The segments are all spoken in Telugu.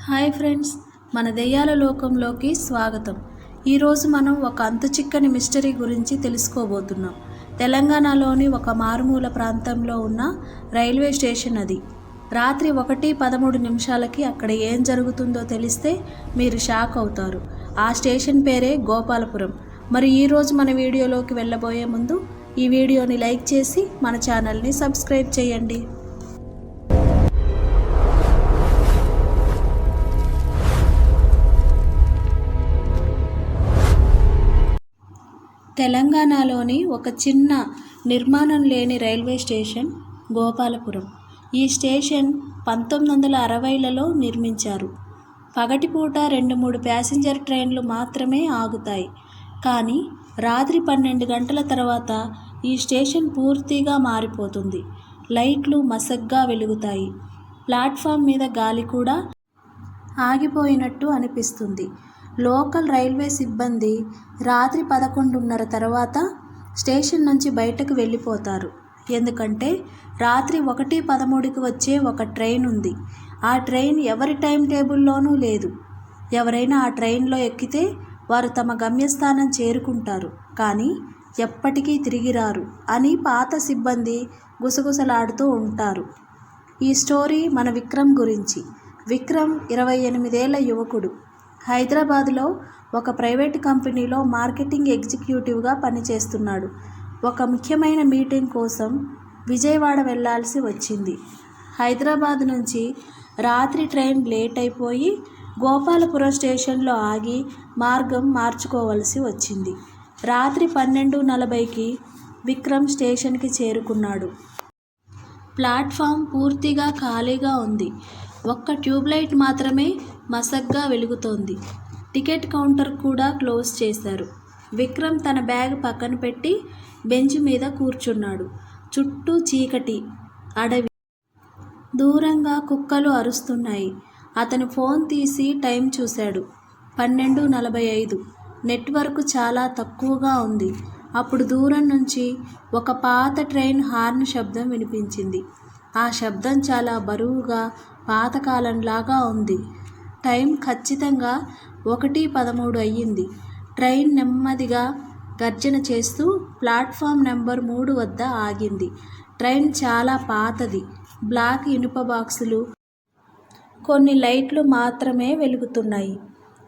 హాయ్ ఫ్రెండ్స్, మన దెయ్యాల లోకంలోకి స్వాగతం. ఈరోజు మనం ఒక అంతుచిక్కని మిస్టరీ గురించి తెలుసుకోబోతున్నాం. తెలంగాణలోని ఒక మారుమూల ప్రాంతంలో ఉన్న రైల్వే స్టేషన్ అది. రాత్రి 1:13 అక్కడ ఏం జరుగుతుందో తెలిస్తే మీరు షాక్ అవుతారు. ఆ స్టేషన్ పేరే గోపాలపురం. మరి ఈరోజు మన వీడియోలోకి వెళ్ళబోయే ముందు ఈ వీడియోని లైక్ చేసి మన ఛానల్ని సబ్స్క్రైబ్ చేయండి. తెలంగాణలోని ఒక చిన్న నిర్మాణం లేని రైల్వే స్టేషన్ గోపాలపురం. ఈ స్టేషన్ 1960లలో నిర్మించారు. పగటిపూట 2-3 ప్యాసింజర్ ట్రైన్లు మాత్రమే ఆగుతాయి. కానీ రాత్రి 12 గంటల తర్వాత ఈ స్టేషన్ పూర్తిగా మారిపోతుంది. లైట్లు మసగ్గా వెలుగుతాయి. ప్లాట్ఫామ్ మీద గాలి కూడా ఆగిపోయినట్టు అనిపిస్తుంది. లోకల్ రైల్వే సిబ్బంది రాత్రి 11:30 తర్వాత స్టేషన్ నుంచి బయటకు వెళ్ళిపోతారు. ఎందుకంటే రాత్రి 1:13కి వచ్చే ఒక ట్రైన్ ఉంది. ఆ ట్రైన్ ఎవరి టైం టేబుల్లోనూ లేదు. ఎవరైనా ఆ ట్రైన్లో ఎక్కితే వారు తమ గమ్యస్థానం చేరుకుంటారు, కానీ ఎప్పటికీ తిరిగి రారు అని పాత సిబ్బంది గుసగుసలాడుతూ ఉంటారు. ఈ స్టోరీ మన విక్రమ్ గురించి. విక్రమ్ 28 ఏళ్ల యువకుడు. హైదరాబాద్లో ఒక ప్రైవేట్ కంపెనీలో మార్కెటింగ్ ఎగ్జిక్యూటివ్గా పనిచేస్తున్నాడు. ఒక ముఖ్యమైన మీటింగ్ కోసం విజయవాడ వెళ్లాల్సి వచ్చింది. హైదరాబాద్ నుంచి రాత్రి ట్రైన్ లేట్ అయిపోయి గోపాలపురం స్టేషన్లో ఆగి మార్గం మార్చుకోవలసి వచ్చింది. రాత్రి 12:40కి విక్రమ్ స్టేషన్కి చేరుకున్నాడు. ప్లాట్ఫామ్ పూర్తిగా ఖాళీగా ఉంది. ఒక్క ట్యూబ్లైట్ మాత్రమే మసగ్గా వెలుగుతోంది. టికెట్ కౌంటర్ కూడా క్లోజ్ చేశారు. విక్రమ్ తన బ్యాగ్ పక్కన పెట్టి బెంచ్ మీద కూర్చున్నాడు. చుట్టూ చీకటి, అడవి. దూరంగా కుక్కలు అరుస్తున్నాయి. అతను ఫోన్ తీసి టైం చూశాడు. 12:45. నెట్వర్క్ చాలా తక్కువగా ఉంది. అప్పుడు దూరం నుంచి ఒక పాత ట్రైన్ హార్న్ శబ్దం వినిపించింది. ఆ శబ్దం చాలా బరువుగా, పాతకాలంలాగా ఉంది. టైం ఖచ్చితంగా 1:13 అయ్యింది. ట్రైన్ నెమ్మదిగా గర్జన చేస్తూ ప్లాట్ఫామ్ నెంబర్ 3 వద్ద ఆగింది. ట్రైన్ చాలా పాతది. బ్లాక్ ఇనుప బాక్సులు, కొన్ని లైట్లు మాత్రమే వెలుగుతున్నాయి.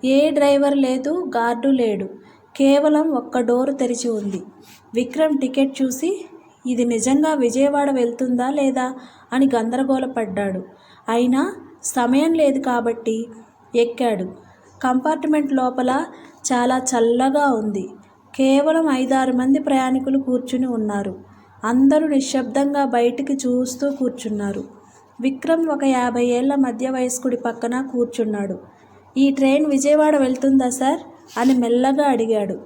ఏ డ్రైవర్ లేదు, గార్డు లేడు. కేవలం ఒక్క డోరు తెరిచి ఉంది. విక్రమ్ టికెట్ చూసి ఇది నిజంగా విజయవాడ వెళ్తుందా లేదా అని గందరగోళపడ్డాడు. అయినా సమయం లేదు కాబట్టి ఎక్కాడు. కంపార్ట్మెంట్ లోపల చాలా చల్లగా ఉంది. కేవలం 5-6 మంది ప్రయాణికులు కూర్చుని ఉన్నారు. అందరూ నిశ్శబ్దంగా బయటికి చూస్తూ కూర్చున్నారు. విక్రమ్ ఒక 50 ఏళ్ల మధ్య వయస్కుడి పక్కన కూర్చున్నాడు. ఈ ట్రైన్ విజయవాడ వెళ్తుందా సార్ అని మెల్లగా అడిగాడు.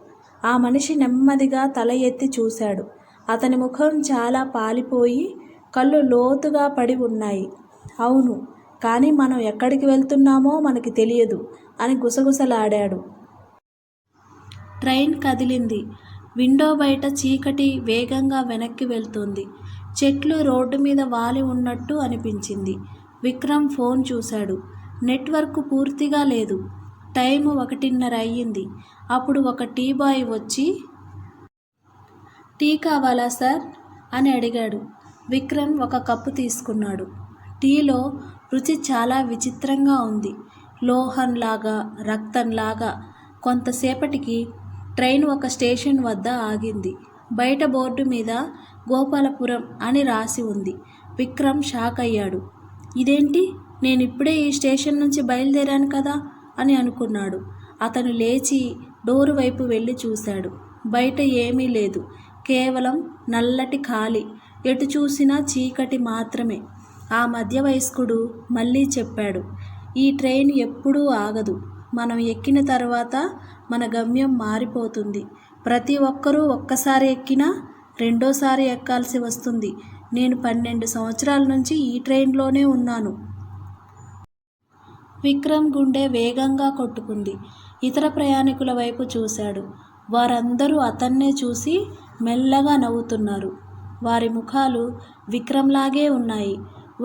ఆ మనిషి నెమ్మదిగా తల ఎత్తి చూశాడు. అతని ముఖం చాలా పాలిపోయి కళ్ళు లోతుగా పడి ఉన్నాయి. అవును, కానీ మనం ఎక్కడికి వెళ్తున్నామో మనకి తెలియదు అని గుసగుసలాడాడు. ట్రైన్ కదిలింది. విండో బయట చీకటి వేగంగా వెనక్కి వెళ్తోంది. చెట్లు రోడ్డు మీద వాలి ఉన్నట్టు అనిపించింది. విక్రమ్ ఫోన్ చూశాడు. నెట్వర్క్ పూర్తిగా లేదు. టైము 1:30 అయ్యింది. అప్పుడు ఒక టీ బాయ్ వచ్చి, టీ కావాలా సార్ అని అడిగాడు. విక్రమ్ ఒక కప్పు తీసుకున్నాడు. టీలో రుచి చాలా విచిత్రంగా ఉంది. లోహంలాగా, రక్తంలాగా. కొంతసేపటికి ట్రైన్ ఒక స్టేషన్ వద్ద ఆగింది. బయట బోర్డు మీద గోపాలపురం అని రాసి ఉంది. విక్రమ్ షాక్ అయ్యాడు. ఇదేంటి, నేనిప్పుడే ఈ స్టేషన్ నుంచి బయలుదేరాను కదా అని అనుకున్నాడు. అతను లేచి డోరు వైపు వెళ్ళి చూశాడు. బయట ఏమీ లేదు. కేవలం నల్లటి ఖాళీ. ఎటు చూసినా చీకటి మాత్రమే. ఆ మధ్య వయస్కుడు మళ్ళీ చెప్పాడు, ఈ ట్రైన్ ఎప్పుడూ ఆగదు. మనం ఎక్కిన తర్వాత మన గమ్యం మారిపోతుంది. ప్రతి ఒక్కరూ ఒక్కసారి ఎక్కినా రెండోసారి ఎక్కాల్సి వస్తుంది. నేను 12 సంవత్సరాల నుంచి ఈ ట్రైన్లోనే ఉన్నాను. విక్రమ్ గుండె వేగంగా కొట్టుకుంది. ఇతర ప్రయాణికుల వైపు చూశాడు. వారందరూ అతన్నే చూసి మెల్లగా నవ్వుతున్నారు. వారి ముఖాలు విక్రమ్లాగే ఉన్నాయి.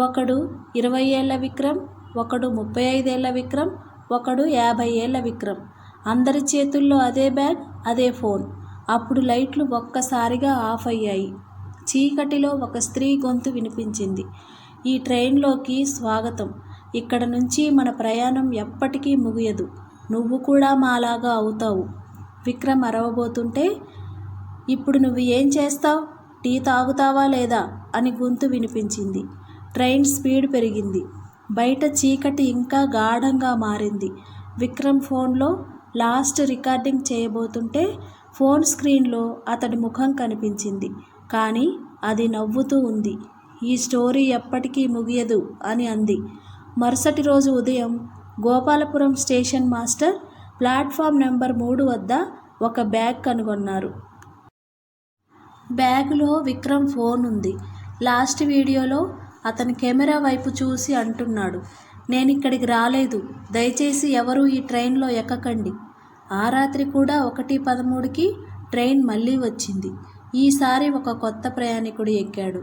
ఒకడు 20 ఏళ్ల విక్రమ్, ఒకడు 35 ఏళ్ల విక్రమ్, ఒకడు 50 ఏళ్ల విక్రమ్. అందరి చేతుల్లో అదే బ్యాగ్, అదే ఫోన్. అప్పుడు లైట్లు ఒక్కసారిగా ఆఫ్ అయ్యాయి. చీకటిలో ఒక స్త్రీ గొంతు వినిపించింది. ఈ ట్రైన్లోకి స్వాగతం. ఇక్కడ నుంచి మన ప్రయాణం ఎప్పటికీ ముగియదు. నువ్వు కూడా మాలాగా అవుతావు. విక్రమ్ అరవబోతుంటే, ఇప్పుడు నువ్వు ఏం చేస్తావ్? టీ తాగుతావా లేదా అని గొంతు వినిపించింది. ట్రైన్ స్పీడ్ పెరిగింది. బయట చీకటి ఇంకా గాఢంగా మారింది. విక్రమ్ ఫోన్లో లాస్ట్ రికార్డింగ్ చేయబోతుంటే ఫోన్ స్క్రీన్లో అతడి ముఖం కనిపించింది. కానీ అది నవ్వుతూ ఉంది. ఈ స్టోరీ ఎప్పటికీ ముగియదు అని అంది. మరుసటి రోజు ఉదయం Gopalapuram station master platform number 3 వద్ద ఒక బ్యాగ్ కనుగొన్నారు. బ్యాగులో విక్రమ్ ఫోన్ ఉంది. లాస్ట్ వీడియోలో అతని కెమెరా వైపు చూసి అంటున్నాడు, నేనిక్కడికి రాలేదు. దయచేసి ఎవరూ ఈ ట్రైన్లో ఎక్కకండి. ఆ రాత్రి కూడా 1:13కి ట్రైన్ మళ్ళీ వచ్చింది. ఈసారి ఒక కొత్త ప్రయాణికుడు ఎక్కాడు.